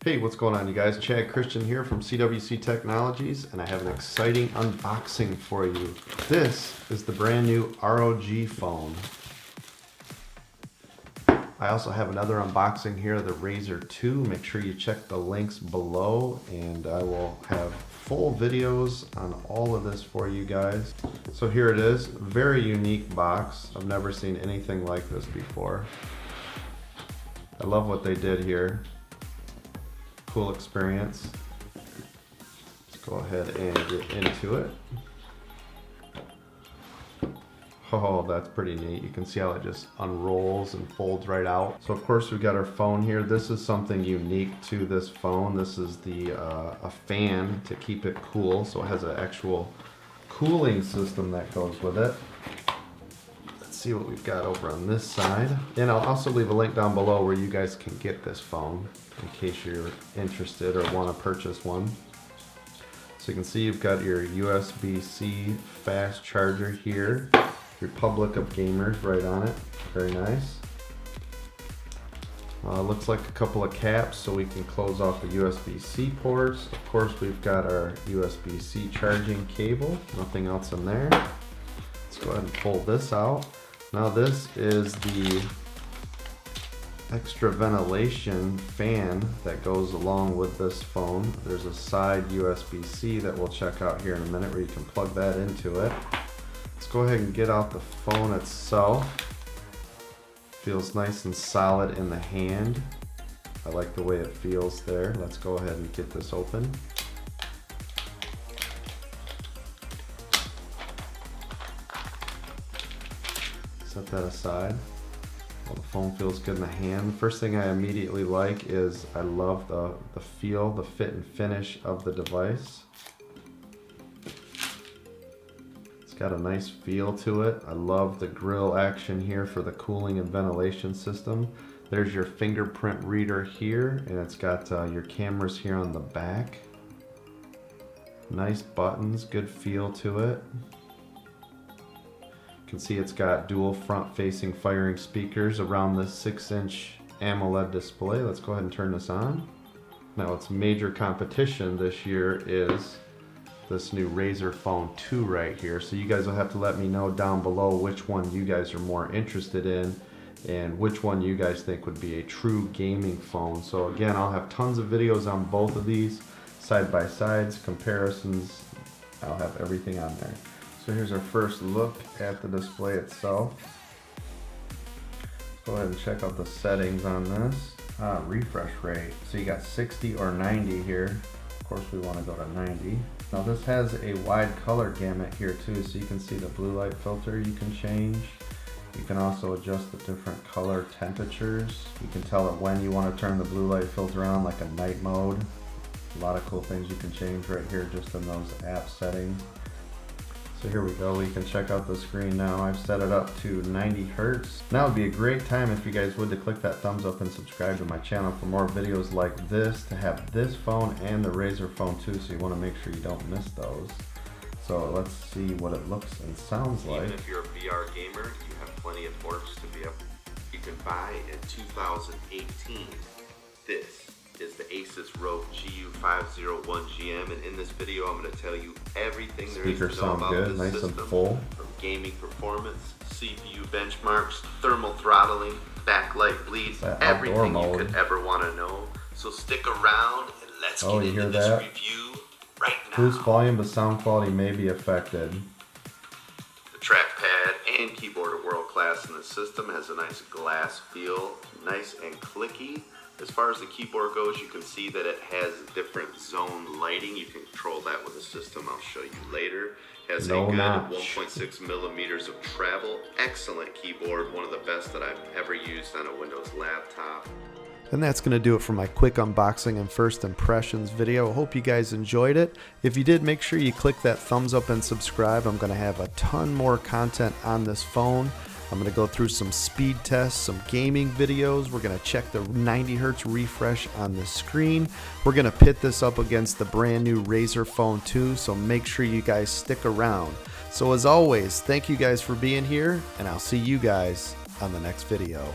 Hey, what's going on, you guys? Chad Christian here from CWC Technologies, and I have an exciting unboxing for you. This is the brand new ROG phone. I also have another unboxing here of the Razr 2. Make sure you check the links below, and I will have full videos on all of this for you guys. So here it is, very unique box. I've never seen anything like this before. I love what they did here. Cool experience. Let's go ahead and get into it. Oh, that's pretty neat. You can see how it just unrolls and folds right out. So of course we've got our phone here. This is something unique to this phone. This is the a fan to keep it cool. So it has an actual cooling system that goes with it. Let's see what we've got over on this side. And I'll also leave a link down below where you guys can get this phone in case you're interested or want to purchase one. So you can see you've got your USB-C fast charger here. Republic of Gamers right on it. Very nice. Looks like a couple of caps so we can close off the USB-C ports. Of course we've got our USB-C charging cable. Nothing else in there. Let's go ahead and pull this out. Now this is the extra ventilation fan that goes along with this phone. There's a side USB-C that we'll check out here in a minute where you can plug that into it. Let's go ahead and get out the phone itself. Feels nice and solid in the hand. I like the way it feels there. Let's go ahead and get this open. Set that aside. Well, the phone feels good in the hand. The first thing I immediately like is I love the feel, the fit and finish of the device. It's got a nice feel to it. I love the grill action here for the cooling and ventilation system. There's your fingerprint reader here, and it's got your cameras here on the back. Nice buttons, good feel to it. You can see it's got dual front-facing firing speakers around this 6-inch AMOLED display. Let's go ahead and turn this on. Now its major competition this year is this new Razr Phone 2 right here. So you guys will have to let me know down below which one you guys are more interested in and which one you guys think would be a true gaming phone. So again, I'll have tons of videos on both of these, side-by-sides, comparisons. I'll have everything on there. So here's our first look at the display itself. Go ahead and check out the settings on this. Refresh rate. So you got 60 or 90 here. Of course we want to go to 90. Now this has a wide color gamut here too, so you can see the blue light filter you can change. You can also adjust the different color temperatures. You can tell it when you want to turn the blue light filter on, like a night mode. A lot of cool things you can change right here just in those app settings. So here we go, we can check out the screen now. I've set it up to 90 Hertz. Now would be a great time if you guys would to click that thumbs up and subscribe to my channel for more videos like this, to have this phone and the Razr Phone 2, so you want to make sure you don't miss those. So let's see what it looks and sounds like. Even if you're a VR gamer, you have plenty of ports to be able. You can buy in 2018. This is the Asus ROG GU501GM, and in this video I'm going to tell you everything there is to know about this nice system, and full. from gaming performance, CPU benchmarks, thermal throttling, backlight bleed, everything you could ever want to know. So stick around and let's get into this review right now. Boost volume, but sound quality may be affected. The trackpad and keyboard are world class, and the system has a nice glass feel, nice and clicky. As far as the keyboard goes, you can see that it has different zone lighting. You can control that with the system. I'll show you later. Has a good 1.6 millimeters of travel. Excellent keyboard. One of the best that I've ever used on a Windows laptop. And that's going to do it for my quick unboxing and first impressions video. I hope you guys enjoyed it. If you did, make sure you click that thumbs up and subscribe. I'm going to have a ton more content on this phone. I'm going to go through some speed tests, some gaming videos. We're going to check the 90 Hertz refresh on the screen. We're going to pit this up against the brand new Razr Phone 2, so make sure you guys stick around. So as always, thank you guys for being here, and I'll see you guys on the next video.